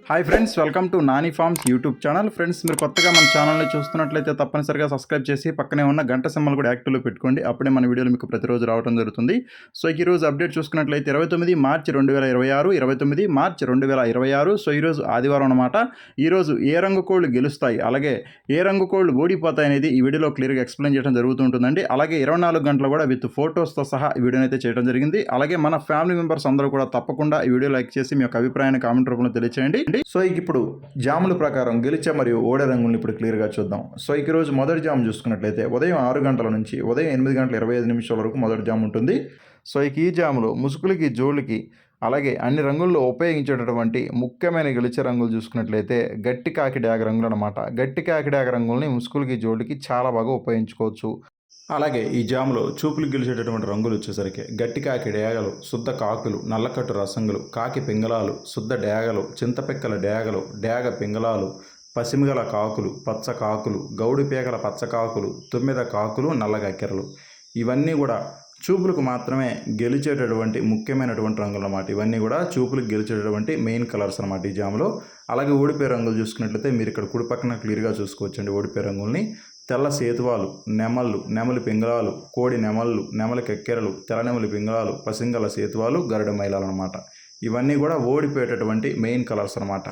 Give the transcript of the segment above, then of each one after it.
Hi friends, welcome to Nani forms YouTube channel. Friends, మీరు కొత్తగా మన ఛానల్ని చూస్తున్నట్లయితే తప్పనిసరిగా సబ్స్క్రైబ్ చేసి పక్కనే ఉన్న గంట సింబల్ కూడా యాక్టివ్లో పెట్టుకోండి. అప్పుడే మన వీడియోలు మీకు ప్రతిరోజు రావడం జరుగుతుంది. సో ఈరోజు అప్డేట్ చూసుకున్నట్లయితే 29 మార్చి 2026, 29 మార్చి 2026. సో ఈరోజు ఆదివారం అనమాట. ఈరోజు ఏ రంగు కోళ్ళు గెలుస్తాయి, అలాగే ఏ రంగు కోళ్ళు ఓడిపోతాయి అనేది ఈ వీడియోలో క్లియర్గా ఎక్స్ప్లెయిన్ చేయడం జరుగుతుంటుందండి. అలాగే 24 గంటలు కూడా విత్ ఫోటోస్తో సహా ఈ వీడియోని అయితే చేయడం జరిగింది. అలాగే మన ఫ్యామిలీ మెంబర్స్ అందరూ కూడా తప్పకుండా ఈ వీడియో లైక్ చేసి మీ యొక్క అభిప్రాయాన్ని కామెంట్ రూపంలో తెలియచేయండి. సో ఇప్పుడు జాముల ప్రకారం గెలిచే మరియు ఓడే రంగులను ఇప్పుడు క్లియర్గా చూద్దాం. సో ఈరోజు మొదటి జాము చూసుకున్నట్లయితే ఉదయం 6 గంటల నుంచి ఉదయం 8 గంటల 25 నిమిషాల వరకు మొదటి జాము ఉంటుంది. సో ఈ జాములో ముసుగులకి, జోళ్ళకి, అలాగే అన్ని రంగుల్లో ఉపయోగించేటటువంటి ముఖ్యమైన గెలిచే రంగులు చూసుకున్నట్లయితే గట్టి కాకి డాగ రంగులు అనమాట. గట్టి కాకి డాగ రంగుల్ని ముసుగులకి, జోళ్ళకి చాలా బాగా ఉపయోగించుకోవచ్చు. అలాగే ఈ జాములో చూపులు గెలిచేటటువంటి రంగులు వచ్చేసరికి గట్టి కాకి డేగలు, శుద్ధ కాకులు, నల్లకట్టు రసంగులు, కాకి పింగళాలు, శుద్ధ డేగలు, చింతపిక్కల డేగలు, డేగ పింగళాలు, పసిమిగల కాకులు, పచ్చ కాకులు, గౌడి పీకల పచ్చ కాకులు, తుమ్మిద కాకులు, నల్లగక్కెరలు. ఇవన్నీ కూడా చూపులకు మాత్రమే గెలిచేటటువంటి ముఖ్యమైనటువంటి రంగులు అన్నమాట. ఇవన్నీ కూడా చూపులకు గెలిచేటటువంటి మెయిన్ కలర్స్ అనమాట ఈ జాములో. అలాగే ఓడిపోయే రంగులు చూసుకున్నట్లయితే మీరు ఇక్కడ కుడి పక్కన క్లియర్గా చూసుకోవచ్చండి. ఓడిపోయే రంగుల్ని తెల్ల సేతువాలు, నెమళ్ళు, నెమలి పింగళాలు, కోడి నెమళ్ళు, నెమలి కెక్కెరలు, తెల్ల నెమలి పింగళాలు, పసింగల సేతువాలు, గరుడ మైలాలు అనమాట. ఇవన్నీ కూడా ఓడిపోయేటటువంటి మెయిన్ కలర్స్ అనమాట.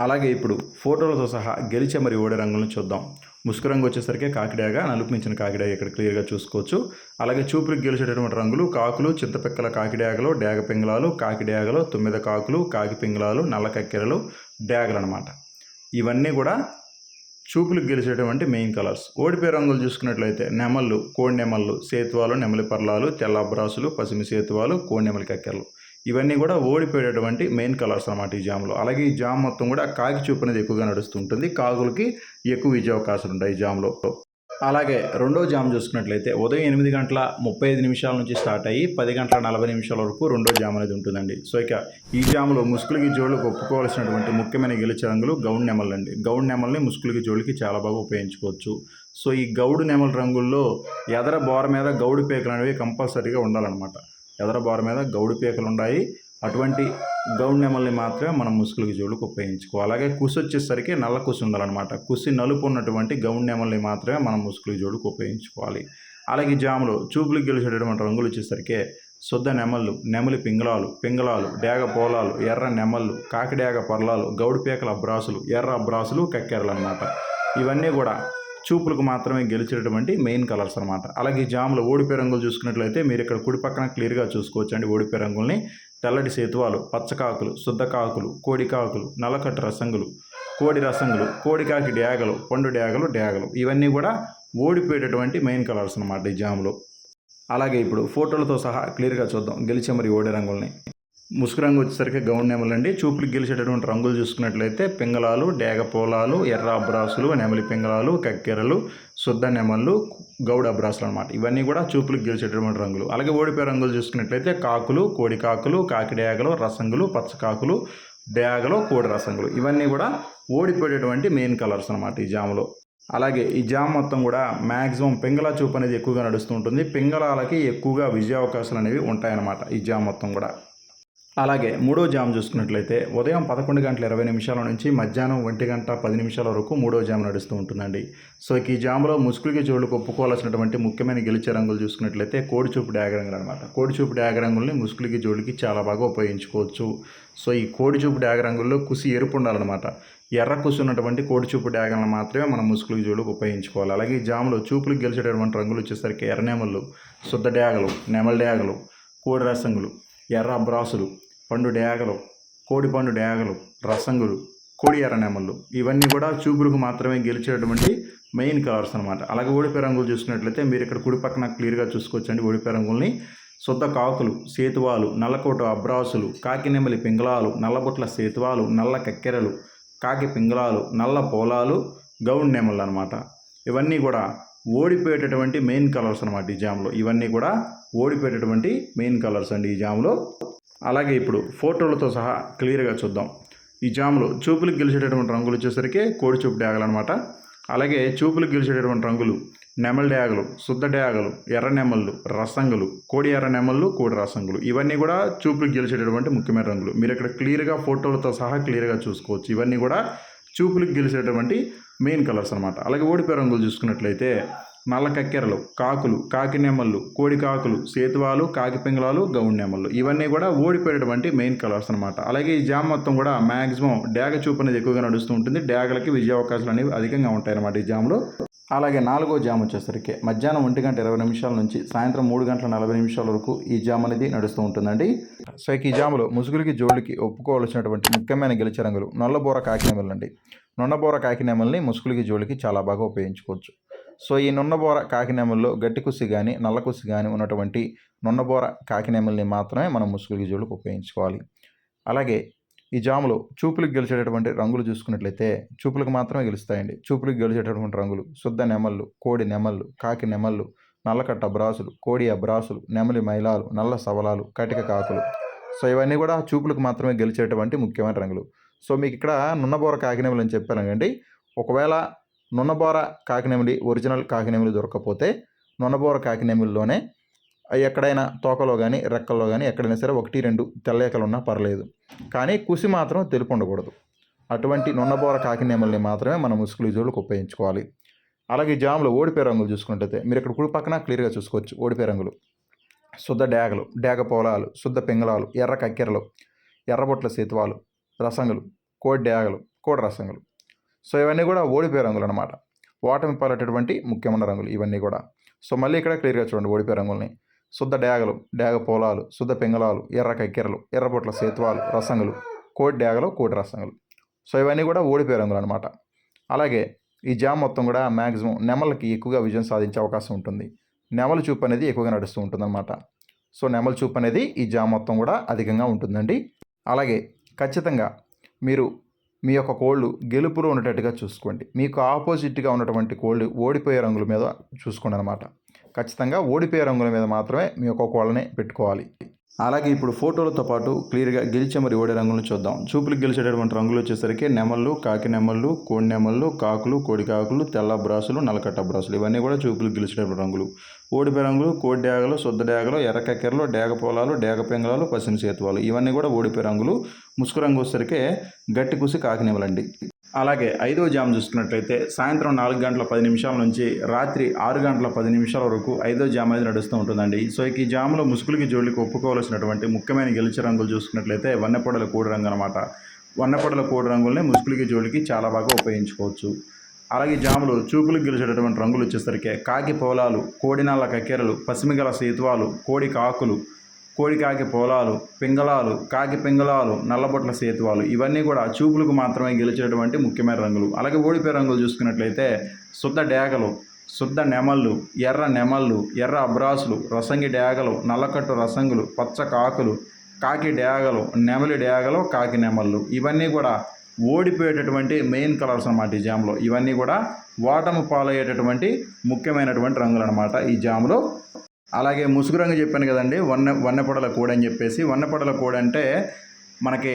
అలాగే ఇప్పుడు ఫోటోలతో సహా గెలిచే మరి ఓడే రంగులను చూద్దాం. ముసుగు రంగు వచ్చేసరికి కాకిడాగా, నలుపు మించిన కాకిడాగ ఇక్కడ క్లియర్గా చూసుకోవచ్చు. అలాగే చూపులకు గెలిచేటటువంటి రంగులు కాకులు, చింతపిక్కల కాకిడాగలు, డేగ పింగళాలు, కాకిడాగలు, తొమ్మిద కాకులు, కాకి పింగళాలు, నల్ల కక్కెరలు, డాగలు అనమాట. ఇవన్నీ కూడా చూపులకు గెలిచేటువంటి మెయిన్ కలర్స్. ఓడిపోయే రంగులు చూసుకున్నట్లయితే నెమళ్ళు, కోడి నెమళ్ళు, సేతువాలు, నెమలి పర్లాలు, తెల్ల అబ్రాసులు, పసిమి సేతువాలు, కోడి నెమలి కక్కెరలు. ఇవన్నీ కూడా ఓడిపోయేటటువంటి మెయిన్ కలర్స్ అనమాట ఈ జామ్లో. అలాగే ఈ జామ్ మొత్తం కూడా కాకి చూపు అనేది ఎక్కువగా నడుస్తుంటుంది. కాకులకి ఎక్కువ విజయ అవకాశాలు ఉంటాయి ఈ జామ్లో. అలాగే రెండో జామ్ చూసుకున్నట్లయితే ఉదయం 8 గంటల 35 నిమిషాల నుంచి స్టార్ట్ అయ్యి 10 గంటల 40 నిమిషాల వరకు రెండో జామ్ అనేది ఉంటుందండి. సో ఇక ఈ జాములో ముసుగులకి, జోళ్ళకి ఒప్పుకోవాల్సినటువంటి ముఖ్యమైన గెలిచే రంగులు గౌడ్ నెమళ్ళు అండి. గౌడ్ నెమల్ని ముసుగులకి, జోళ్ళకి చాలా బాగా ఉపయోగించుకోవచ్చు. సో ఈ గౌడు నెమల రంగుల్లో ఎదర బోర మీద గౌడు పీకలు అనేవి కంపల్సరీగా ఉండాలన్నమాట. ఎదర బోర మీద గౌడు పీకలు ఉన్నాయి. అటువంటి గౌడ్ నెమల్ని మాత్రమే మనం ముసుగులకి, జోళ్ళకి ఉపయోగించుకోవాలి. అలాగే కుసి వచ్చేసరికి నల్ల కుసి ఉండాలన్నమాట. కుసి నలుపు ఉన్నటువంటి గౌడ్ నెమల్ని మాత్రమే మనం ముసుగులకి, జోళ్ళకి ఉపయోగించుకోవాలి. అలాగే జాములో చూపులకు గెలిచేటటువంటి రంగులు వచ్చేసరికి శుద్ధ నెమళ్ళు, నెమలి పింగళాలు, డేగ పోలాలు, ఎర్ర నెమళ్ళు, కాకిడేగ పర్లాలు, గౌడు పీకల అబ్రాసులు, ఎర్ర అబ్రాసులు, కక్కెరలు అనమాట. ఇవన్నీ కూడా చూపులకు మాత్రమే గెలిచేటటువంటి మెయిన్ కలర్స్ అనమాట. అలాగే జాములో ఓడిపోయే రంగులు చూసుకున్నట్లయితే మీరు ఇక్కడ కుడి పక్కన క్లియర్గా చూసుకోవచ్చు అండి. ఓడిపోయే రంగుల్ని తెల్లటి సేతువాలు, పచ్చకాకులు, శుద్ధ కాకులు, కోడి కాకులు, నల్లకట్టు రసంగులు, కోడి రసంగులు, కోడికాకి డ్యాగలు, పండు డ్యాగలు ఇవన్నీ కూడా ఓడిపోయేటటువంటి మెయిన్ కలర్స్ అనమాట ఈ జాములో. అలాగే ఇప్పుడు ఫోటోలతో సహా క్లియర్గా చూద్దాం గెలిచే మరి ఓడే రంగుల్ని. ముసుగు రంగు వచ్చేసరికి గౌడ్ నెమలు అండి. చూపులకు గెలిచేటటువంటి రంగులు చూసుకున్నట్లయితే పింగళాలు, డేగ పోలాలు, ఎర్ర అబ్రాసులు, నెమలి పింగళాలు, కక్కెరలు, శుద్ధ నెమళ్ళు, గౌడ అబ్రాసులు అనమాట. ఇవన్నీ కూడా చూపులకు గెలిచేటటువంటి రంగులు. అలాగే ఓడిపోయే రంగులు చూసుకున్నట్లయితే కాకులు, కోడి కాకులు, కాకి డేగలు, రసంగులు, పచ్చకాకులు, డేగలు, కోడి రసంగులు. ఇవన్నీ కూడా ఓడిపోయేటటువంటి మెయిన్ కలర్స్ అనమాట ఈ జాములో. అలాగే ఈ జామ్ మొత్తం కూడా మ్యాక్సిమం పింగళ చూపు అనేది ఎక్కువగా నడుస్తూ ఉంటుంది. పింగళాలకి ఎక్కువగా విజయ అవకాశాలు అనేవి ఉంటాయన్నమాట ఈ జామ్ మొత్తం కూడా. అలాగే మూడో జామ్ చూసుకున్నట్లయితే ఉదయం 11 గంటల 20 నిమిషాల నుంచి మధ్యాహ్నం 1 గంట 10 నిమిషాల వరకు మూడో జామ్ నడుస్తూ ఉంటుందండి. సో ఈ జామ్లో ముసుగులకి, జోళ్ళకి ఒప్పుకోవాల్సినటువంటి ముఖ్యమైన గెలిచే రంగులు చూసుకున్నట్లయితే కోడి చూపు డాగ రంగులు అనమాట. కోడి చూపు డాగ రంగుల్ని ముసుగులకి, జోళ్ళకి చాలా బాగా ఉపయోగించుకోవచ్చు. సో ఈ కోడి చూపు డాగ రంగుల్లో కుసి ఎరుపు ఉండాలన్నమాట. ఎర్ర కుసి ఉన్నటువంటి కోడి చూపు డాగలను మాత్రమే మనం ముసుగులకి, జోళ్ళకి ఉపయోగించుకోవాలి. అలాగే ఈ జామ్లో చూపులకు గెలిచేటటువంటి రంగులు వచ్చేసరికి ఎర్ర నెమళ్ళు, శుద్ధ డాగలు, నెమల డాగలు, కోడి రసంగులు, ఎర్ర అబ్రాసులు, పండు డ్యాగలు, కోడి పండు డ్యాగలు, రసంగులు, కోడి ఎర్ర నెమళ్ళు. ఇవన్నీ కూడా చూపులకు మాత్రమే గెలిచేటువంటి మెయిన్ కలర్స్ అనమాట. అలాగే ఓడిపోయే రంగులు చూసుకున్నట్లయితే మీరు ఇక్కడ కుడి పక్కన క్లియర్గా చూసుకోవచ్చండి. ఓడిపోయే రంగుల్ని శుద్ధ కాకులు, సేతువాలు, నల్లకోట అబ్రాసులు, కాకి నెమలి పింగళాలు, నల్లబుట్ల సేతువాలు, నల్ల కక్కెరలు, కాకి పింగళాలు, నల్ల పోలాలు, గౌడ్ నెమళ్ళు అనమాట. ఇవన్నీ కూడా ఓడిపోయేటటువంటి మెయిన్ కలర్స్ అనమాట ఈ జామ్లో. ఇవన్నీ కూడా ఓడిపోయేటటువంటి మెయిన్ కలర్స్ అండి ఈ జామ్లో. అలాగే ఇప్పుడు ఫోటోలతో సహా క్లియర్గా చూద్దాం. ఈ జామ్లో చూపులకు గెలిచేటటువంటి రంగులు వచ్చేసరికి కోడి చూపు డాగలు అనమాట. అలాగే చూపులకు గెలిచేటటువంటి రంగులు నెమలి డేగలు, శుద్ధ డేగలు, ఎర్ర నెమళ్ళు, రసంగులు, కోడి ఎర్ర నెమళ్ళు, కోడి రసంగులు ఇవన్నీ కూడా చూపులకు గెలిచేటటువంటి ముఖ్యమైన రంగులు. మీరు ఇక్కడ క్లియర్గా ఫోటోలతో సహా క్లియర్గా చూసుకోవచ్చు. ఇవన్నీ కూడా చూపులకు గెలిచేటటువంటి మెయిన్ కలర్స్ అనమాట. అలాగే ఓడిపోయే రంగులు చూసుకున్నట్లయితే నల్ల కక్కెరలు, కాకులు, కాకి నెమళ్ళు, కోడి కాకులు, సేతువాలు, కాకి పింగళాలు, గౌండి నెమళ్ళు ఇవన్నీ కూడా ఓడిపోయేటువంటి మెయిన్ కలర్స్ అనమాట. అలాగే ఈ జామ్ మొత్తం కూడా మ్యాక్సిమం డేగ చూపు అనేది ఎక్కువగా నడుస్తూ ఉంటుంది. డేగలకి విజయ అవకాశాలు అనేవి అధికంగా ఉంటాయి అన్నమాట ఈ జామ్లో. అలాగే 4వ జామ్ వచ్చేసరికి మధ్యాహ్నం 1:20 నుంచి సాయంత్రం 3:40 వరకు ఈ జామ్ అనేది నడుస్తూ ఉంటుందండి. సో ఈ జాములో ముసుగులకి జోళ్ళకి ఒప్పుకోవాల్సినటువంటి ముఖ్యమైన గెలిచే రంగులు నల్లబోర కాకినెమలు అండి. నున్నబోర కాకినెమల్ని ముసుగులకి జోళ్ళకి చాలా బాగా ఉపయోగించుకోవచ్చు. సో ఈ నున్నబోర కాకినెమల్లో గట్టి కుసి కానీ నల్ల కుసి కానీ ఉన్నటువంటి నున్నబోర కాకినెమల్ని మాత్రమే మనం ముసుగులకి జోళ్ళకి ఉపయోగించుకోవాలి. అలాగే ఈ జాములో చూపులకు గెలిచేటటువంటి రంగులు చూసుకున్నట్లయితే చూపులకు మాత్రమే గెలుస్తాయండి. చూపులకు గెలిచేటటువంటి రంగులు శుద్ధ నెమళ్ళు, కోడి నెమళ్ళు, కాకి నెమళ్ళు, నల్లకట్ట అబ్రాసులు, కోడి అబ్రాసులు, నెమలి మైలాలు, నల్ల సవలాలు, కటిక కాకులు. సో ఇవన్నీ కూడా చూపులకు మాత్రమే గెలిచేటువంటి ముఖ్యమైన రంగులు. సో మీకు ఇక్కడ నున్నబోర కాకినెమలు అని చెప్పాను కండి. ఒకవేళ నున్నబోర కాకినెమలి ఒరిజినల్ కాకినెమలి దొరకకపోతే నున్నబోర కాకినెమలిలోనే ఎక్కడైనా తోకలో కానీ రెక్కల్లో కానీ ఎక్కడైనా సరే 1-2 తెల్లకలు ఉన్నా పర్లేదు, కానీ కుసి మాత్రం తెలుపు ఉండకూడదు. అటువంటి నున్నబోర కాకినెమల్ని మాత్రమే మనం ముసుగులు జోళ్ళకు ఉపయోగించుకోవాలి. అలాగే ఈ జామ్లో ఓడిపోయే రంగులు చూసుకున్నట్లయితే మీరు ఇక్కడ కుడి పక్కన క్లియర్గా చూసుకోవచ్చు. ఓడిపోయే రంగులు శుద్ధ డేగలు, డేగ పోలాలు, శుద్ధ పింగళాలు, ఎర్ర కక్కెరలు, ఎర్రబొట్ల సేతువాలు, రసంగులు, కోడి డేగలు, కోడి రసంగులు. సో ఇవన్నీ కూడా ఓడిపోయే రంగులు అనమాట. ఓటమి పాలటటువంటి ముఖ్యమైన రంగులు ఇవన్నీ కూడా. సో మళ్ళీ ఇక్కడ క్లియర్గా చూడండి ఓడిపోయే రంగుల్ని. శుద్ధ డేగలు, డేగ పోలాలు, శుద్ధ పింగళాలు, ఎర్ర కక్కెరలు, ఎర్రబొట్ల సేతువాలు, రసంగులు, కోడి డేగలు, కోడి రసంగులు. సో ఇవన్నీ కూడా ఓడిపోయే రంగులు అనమాట. అలాగే ఈ జామ్ మొత్తం కూడా మ్యాక్సిమం నెమలకి ఎక్కువగా విజయం సాధించే అవకాశం ఉంటుంది. నెమలి చూపు అనేది ఎక్కువగా నడుస్తూ ఉంటుందన్నమాట. సో నెమలి చూపు అనేది ఈ జామ్ మొత్తం కూడా అధికంగా ఉంటుందండి. అలాగే ఖచ్చితంగా మీరు మీ యొక్క కోళ్ళు గెలుపులో ఉండేటట్టుగా చూసుకోండి. మీకు ఆపోజిట్గా ఉన్నటువంటి కోళ్ళు ఓడిపోయే రంగుల మీద చూసుకోండి అనమాట. ఖచ్చితంగా ఓడిపోయే రంగుల మీద మాత్రమే మీ యొక్క కోళ్ళని పెట్టుకోవాలి. అలాగే ఇప్పుడు ఫోటోలతో పాటు క్లియర్గా గెలిచే మరి ఓడే రంగులను చూద్దాం. చూపులకు గెలిచేటటువంటి రంగులు వచ్చేసరికి నెమళ్ళు, కాకి నెమళ్ళు, కోడి నెమళ్ళు, కాకులు, కోడి కాకులు, తెల్ల బ్రాసులు, నల్లకట్ట బ్రాసులు ఇవన్నీ కూడా చూపులకు గెలిచేటటువంటి రంగులు. ఓడిపోయే రంగులు కోడి డేగలు, శుద్ధ డేగలు, ఎర్ర కక్కెరలు, డేగ పొలాలు, డేగ పింగళాలు, పశ్చిమ సేతువాలు ఇవన్నీ కూడా ఓడిపోయే రంగులు. ముసుగు రంగు వచ్చేసరికి గట్టి కుసి కాకి నెమలండి. అలాగే 5వ జామ్ చూసుకున్నట్లయితే సాయంత్రం 4:10 నుంచి రాత్రి 6:10 వరకు 5వ జామ్ అనేది నడుస్తూ ఉంటుందండి. సో ఈ జామ్లో ముసుగులకి జోళ్ళకి ఒప్పుకోవాల్సినటువంటి ముఖ్యమైన గెలిచే రంగులు చూసుకున్నట్లయితే వన్నెపొడల కోడి రంగు అనమాట. వన్నెపొడల కోడి రంగుల్ని ముసుగులకి జోళ్ళకి చాలా బాగా ఉపయోగించుకోవచ్చు. అలాగే జాములు చూపులకు గెలిచేటటువంటి రంగులు వచ్చేసరికి కాకి పోలాలు, కోడి నల్ల కక్కెరలు, పసిమిగల సేతువాలు, కోడి కాకులు, కోడి కాకి పోలాలు, పింగళాలు, కాకి పింగళాలు, నల్లబొట్ల సేతువాలు ఇవన్నీ కూడా చూపులకు మాత్రమే గెలిచేటువంటి ముఖ్యమైన రంగులు. అలాగే ఓడిపోయే రంగులు చూసుకున్నట్లయితే శుద్ధ డేగలు, శుద్ధ నెమళ్ళు, ఎర్ర నెమళ్ళు, ఎర్ర అబ్రాసులు, రసంగి డేగలు, నల్లకట్టు రసంగులు, పచ్చ కాకులు, కాకి డేగలు, నెమలి డేగలు, కాకి నెమళ్ళు ఇవన్నీ కూడా ఓడిపోయేటటువంటి మెయిన్ కలర్స్ అన్నమాట ఈ జామ్లో. ఇవన్నీ కూడా ఓటమి పాలయ్యేటటువంటి ముఖ్యమైనటువంటి రంగులు అనమాట ఈ జామ్లో. అలాగే ముసుగు రంగు చెప్పాను కదండి, వన్నెపొడల కోడి అని చెప్పేసి. వన్నెపొడల కోడి అంటే మనకి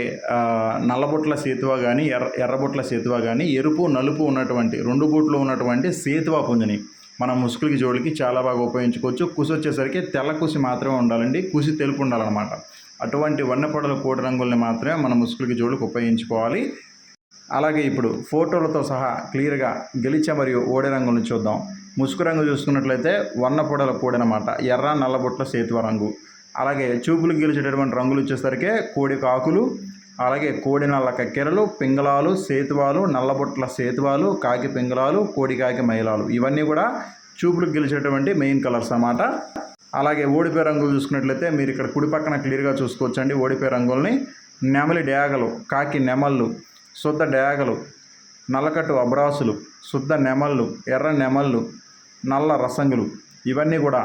నల్లబొట్ల సేతువ కానీ ఎర్రబొట్ల సేతువ కానీ ఎరుపు నలుపు ఉన్నటువంటి 2 బూట్లు ఉన్నటువంటి సేతువ పుంజని మనం ముసుగులకి జోడికి చాలా బాగా ఉపయోగించుకోవచ్చు. కుసి వచ్చేసరికి తెల్ల కుసి మాత్రమే ఉండాలండి, కుసి తెలుపు ఉండాలన్నమాట. అటువంటి వన్నెపొడల కోడి రంగుల్ని మాత్రమే మనం ముసుగులకి జోడికి ఉపయోగించుకోవాలి. అలాగే ఇప్పుడు ఫోటోలతో సహా క్లియర్గా గెలిచే మరియు ఓడే రంగులను చూద్దాం. ముసుగు రంగు చూసుకున్నట్లయితే వన్నపొడల కోడి అనమాట, ఎర్ర నల్లబొట్ల సేతువ రంగు. అలాగే చూపులకు గెలిచేటటువంటి రంగులు వచ్చేసరికి కోడి కాకులు, అలాగే కోడి నల్ల కక్కెరలు, పింగళాలు, సేతువాలు, నల్లబొట్ల సేతువాలు, కాకి పింగళాలు, కోడి కాకి మైలాలు ఇవన్నీ కూడా చూపులకు గెలిచేటువంటి మెయిన్ కలర్స్ అన్నమాట. అలాగే ఓడిపోయే రంగులు చూసుకున్నట్లయితే మీరు ఇక్కడ కుడి పక్కన క్లియర్గా చూసుకోవచ్చండి ఓడిపోయే రంగుల్ని. నెమలి డేగలు, కాకి నెమళ్ళు, శుద్ధ డేగలు, నల్లకట్టు అబ్రాసులు, శుద్ధ నెమళ్ళు, ఎర్ర నెమళ్ళు, నల్ల రసంగులు ఇవన్నీ కూడా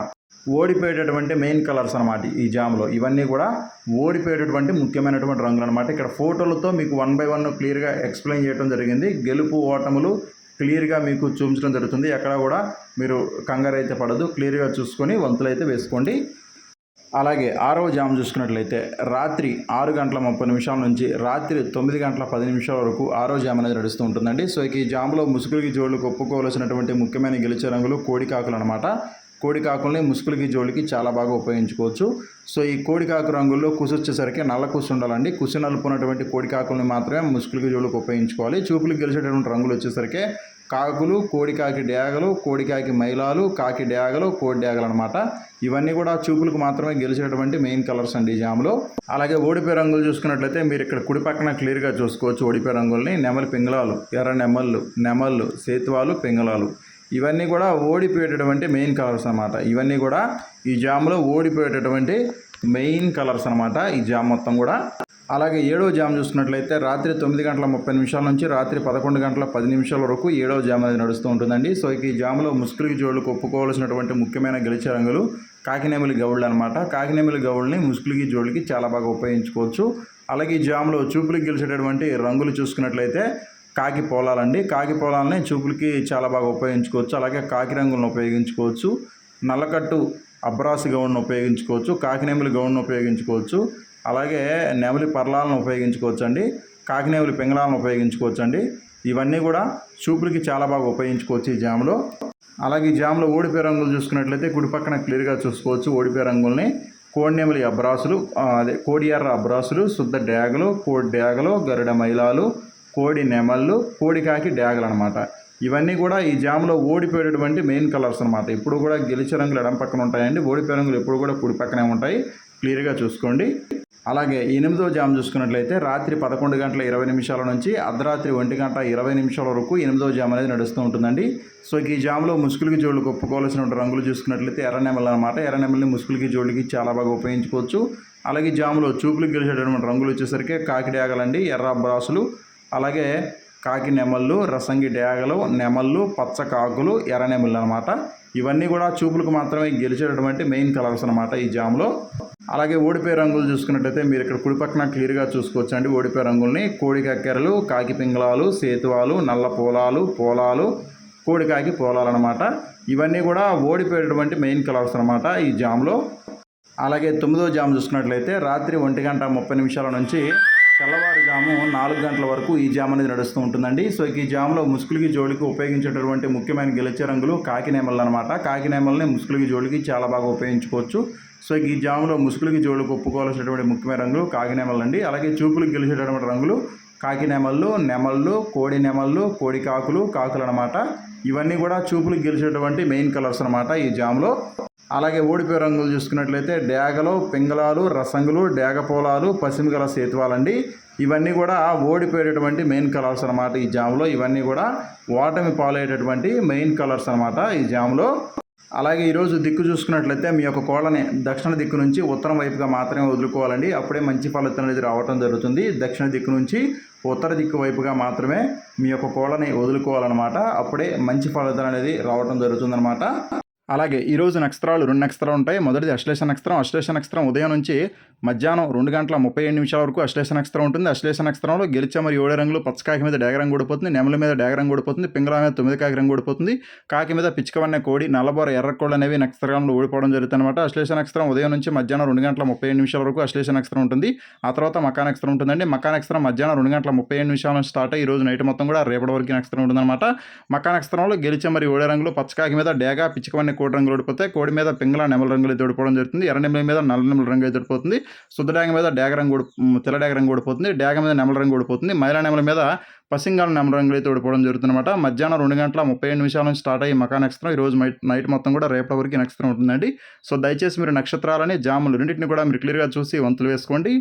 ఓడిపోయేటటువంటి మెయిన్ కలర్స్ అనమాట ఈ జామ్లో. ఇవన్నీ కూడా ఓడిపోయేటటువంటి ముఖ్యమైనటువంటి రంగులు అనమాట. ఇక్కడ ఫోటోలతో మీకు 1 by 1 క్లియర్గా ఎక్స్ప్లెయిన్ చేయడం జరిగింది. గెలుపు ఓటములు క్లియర్గా మీకు చూపించడం జరుగుతుంది. ఎక్కడ కూడా మీరు కంగారు అయితే పడదు, క్లియర్గా చూసుకొని వంతులైతే వేసుకోండి. అలాగే ఆరవ జామ్ చూసుకున్నట్లయితే రాత్రి 6:30 నుంచి రాత్రి 9:10 వరకు ఆరో జామ్ అనేది నడుస్తూ ఉంటుందండి. సో ఈ జామ్లో ముసుగులకి జోళ్ళకు ఒప్పుకోవాల్సినటువంటి ముఖ్యమైన గెలిచే రంగులు కోడికాకులు అనమాట. కోడికాకుల్ని ముసుగులకి జోళ్ళకి చాలా బాగా ఉపయోగించుకోవచ్చు. సో ఈ కోడికాకు రంగుల్లో కుసు వచ్చేసరికి నల్ల కుసు ఉండాలండి. కుసు నలుపున్నటువంటి కోడికాకుల్ని మాత్రమే ముసుగులకి జోళ్ళకి ఉపయోగించుకోవాలి. చూపులకు గెలిచేటటువంటి రంగులు వచ్చేసరికి కాకులు, కోడికాకి డేగలు, కోడికాకి మైలాలు, కాకి డేగలు, కోడి డేగలు అనమాట. ఇవన్నీ కూడా చూపులకు మాత్రమే గెలిచేటువంటి మెయిన్ కలర్స్ అండి ఈ జామ్లో. అలాగే ఓడిపోయే రంగులు చూసుకున్నట్లయితే మీరు ఇక్కడ కుడి పక్కన క్లియర్గా చూసుకోవచ్చు ఓడిపోయే రంగుల్ని. నెమలి పింగళాలు, ఎర్ర నెమళ్ళు, సేతువాలు, పింగళాలు ఇవన్నీ కూడా ఓడిపోయేటటువంటి మెయిన్ కలర్స్ అనమాట. ఇవన్నీ కూడా ఈ జామ్లో ఓడిపోయేటటువంటి మెయిన్ కలర్స్ అనమాట ఈ జామ్ మొత్తం కూడా. అలాగే ఏడవ జామ్ చూసుకున్నట్లయితే రాత్రి 9:30 నుంచి రాత్రి 11:10 వరకు ఏడవ జామ్ అనేది నడుస్తూ ఉంటుందండి. సో ఈ జామ్లో ముసుగులకి జోళ్ళకు ఒప్పుకోవాల్సినటువంటి ముఖ్యమైన గెలిచే రంగులు కాకినేమిలి గౌళ్ళు అనమాట. కాకినేమిలి గౌళ్ళని ముసుగులకి జోళ్ళకి చాలా బాగా ఉపయోగించుకోవచ్చు. అలాగే ఈ జామ్లో చూపులకి గెలిచేటటువంటి రంగులు చూసుకున్నట్లయితే కాకి పోలాలండి. కాకి పోలాలని చూపులకి చాలా బాగా ఉపయోగించుకోవచ్చు. అలాగే కాకి రంగులను ఉపయోగించుకోవచ్చు. నల్లకట్టు అబ్రాసు గౌన్ను ఉపయోగించుకోవచ్చు. కాకినేమిలి గౌన్ను ఉపయోగించుకోవచ్చు. అలాగే నెమలి పర్లాలను ఉపయోగించుకోవచ్చు అండి. కాకినేమిలి పింగళాలను ఉపయోగించుకోవచ్చు అండి. ఇవన్నీ కూడా చూపులకి చాలా బాగా ఉపయోగించుకోవచ్చు ఈ జామ్లో. అలాగే ఈ జామ్లో ఓడిపోయే రంగులు చూసుకున్నట్లయితే కుడి పక్కన క్లియర్గా చూసుకోవచ్చు ఓడిపోయే రంగుల్ని. కోడినెమలి అబ్రాసులు, కోడి ఎర్ర అబ్రాసులు, శుద్ధ డేగలు, కోడి డేగలు, గరుడ మైలాలు, కోడి నెమళ్ళు, కోడికాకి డేగలు అనమాట. ఇవన్నీ కూడా ఈ జామ్లో ఓడిపోయేటటువంటి మెయిన్ కలర్స్ అనమాట. ఇప్పుడు కూడా గెలిచే రంగులు ఎడం పక్కన ఉంటాయండి. ఓడిపోయే రంగులు ఎప్పుడు కూడా కుడి పక్కనే ఉంటాయి. క్లియర్గా చూసుకోండి. అలాగే 8వ జామ్ చూసుకున్నట్లయితే రాత్రి 11:20 నుంచి అర్ధరాత్రి 1:20 వరకు 8వ జామ్ అనేది నడుస్తూ ఉంటుందండి. సో ఈ జామ్లో ముసుగులకి జోళ్ళకి ఒప్పుకోవాల్సిన రంగులు చూసుకున్నట్లయితే ఎర్రనెమలు అనమాట. ఎర్రనెమల్ని ముసుగులకి జోళ్ళకి చాలా బాగా ఉపయోగించుకోవచ్చు. అలాగే జామ్లో చూపులకు గెలిచేటటువంటి రంగులు వచ్చేసరికి కాకి డేగలండి, ఎర్ర అబ్రాసులు, అలాగే కాకి నెమళ్ళు, రసంగి డేగలు, నెమళ్ళు, పచ్చ కాకులు, ఎర్ర నెమళ్ళు అనమాట. ఇవన్నీ కూడా చూపులకు మాత్రమే గెలిచేటటువంటి మెయిన్ కలర్స్ అనమాట ఈ జామ్లో. అలాగే ఓడిపోయే రంగులు చూసుకున్నట్టయితే మీరు ఇక్కడ కుడి పక్కన క్లియర్గా చూసుకోవచ్చు అండి ఓడిపోయే రంగుల్ని. కోడి కక్కెరలు, కాకి పింగళాలు, సేతువాలు, నల్ల పోలాలు, కోడికాకి పోలాలు అనమాట. ఇవన్నీ కూడా ఓడిపోయేటటువంటి మెయిన్ కలర్స్ అనమాట ఈ జామ్లో. అలాగే 9వ జామ్ చూసుకున్నట్లయితే రాత్రి 1:30 నుంచి తెల్లవారుజాము 4 గంటల వరకు ఈ జామ్ అనేది నడుస్తూ ఉంటుందండి. సో ఈ జామ్లో ముసుగులకి జోడికి ఉపయోగించేటటువంటి ముఖ్యమైన గెలిచే రంగులు కాకినేమళ్ళు అనమాట. కాకినేమల్ని ముసుగులకి జోడికి చాలా బాగా ఉపయోగించుకోవచ్చు. సో ఈ జామ్లో ముసుగులకి జోడికి ఒప్పుకోవాల్సినటువంటి ముఖ్యమైన రంగులు కాకినేమళ్ళు అండి. అలాగే చూపులకు గెలిచేటటువంటి రంగులు కాకినేమళ్ళు, నెమళ్ళు, కోడి నెమళ్ళు, కోడి కాకులు అనమాట. ఇవన్నీ కూడా చూపులకు గెలిచేటువంటి మెయిన్ కలర్స్ అనమాట ఈ జామ్లో. అలాగే ఓడిపోయే రంగులు చూసుకున్నట్లయితే డేగలు, పింగళాలు, రసంగులు, డేగపోలాలు, పసిమిగల సేతువాలండి. ఇవన్నీ కూడా ఓడిపోయేటటువంటి మెయిన్ కలర్స్ అనమాట ఈ జామ్లో. ఇవన్నీ కూడా ఓటమి పాలయ్యేటటువంటి మెయిన్ కలర్స్ అనమాట ఈ జామ్లో. అలాగే ఈరోజు దిక్కు చూసుకున్నట్లయితే మీ యొక్క కోళ్ళని దక్షిణ దిక్కు నుంచి ఉత్తరం వైపుగా మాత్రమే వదులుకోవాలండి. అప్పుడే మంచి ఫలితం అనేది రావటం జరుగుతుంది. దక్షిణ దిక్కు నుంచి ఉత్తర దిక్కు వైపుగా మాత్రమే మీ యొక్క కోళ్ళని వదులుకోవాలన్నమాట. అప్పుడే మంచి ఫలితం అనేది రావటం జరుగుతుందన్నమాట. అలాగే ఈరోజు నక్షత్రాలు 2 నక్షత్రాలు ఉంటాయి. మొదటిది అశ్లేష నక్షత్రం. అశ్లేష నక్షత్రం ఉదయం నుంచి మధ్యాహ్నం 2:37 వరకు అశ్లేష నక్షత్రం ఉంటుంది. అశ్లేష నక్షత్రంలో గెలిచే మరి 7 రంగులు పచ్చకాకి మీద డేగరంగు ఓడిపోతుంది, నెమల మీద డేగరంగు ఓడిపోతుంది, పింగళ మీద 9 కాకి రంగు ఓడిపోతుంది, కాకి మీద పిచ్చికవన్న కోడి, నల్లబోర ఎర్రకోళ్ళు అనేవి నక్షత్రంలో ఓడిపోవడం జరుగుతుంది అనమాట. అశ్లేష నక్షత్రం ఉదయం నుంచి మధ్యాహ్నం 2:37 వరకు అశ్లేష నక్షత్రం ఉంటుంది. ఆ తర్వాత మకా నక్షత్రం ఉంటుందండి. మకా నక్షత్రం మధ్యాహ్నం 2:37 నుంచి స్టార్ట్ అయ్యి ఈ రోజు నైట్ మొత్తం కూడా రేపటి వరకు నక్షత్రం ఉంటుందన్నమాట. మకా నక్షత్రంలో గెలిచే మరి 7 రంగులు పచ్చకాకి మీద డేగ పిచ్చికవన్న కోడి రంగులు ఓడిపోతే, కోడి మీద పింగళ నెమల రంగులు అయితే ఓడిపోవడం జరుగుతుంది. ఎర్ర నెమల మీద నల్ల నెమల రంగు అయితే ఓడిపోతుంది. శుద్ధ డేగ మీద డేగ రంగు తెల్ల డేగ రంగు ఓడిపోతుంది. డేగ మీద నెమల రంగు ఓడిపోతుంది. మైలా నెమల మీద పసింగాల నెమల రంగులు అయితే ఓడిపోవడం జరుగుతుందన్నమాట. మధ్యాహ్నం 2:37 నుంచి స్టార్ట్ అయ్యి మకా నక్షత్రం ఈ రోజు నైట్ మొత్తం కూడా రేపటి వరకు నక్షత్రం ఉంటుందండి. సో దయచేసి మీరు నక్షత్రాలని జాములు రెండింటిని కూడా మీరు క్లియర్గా చూసి వంతులు వేసుకోండి.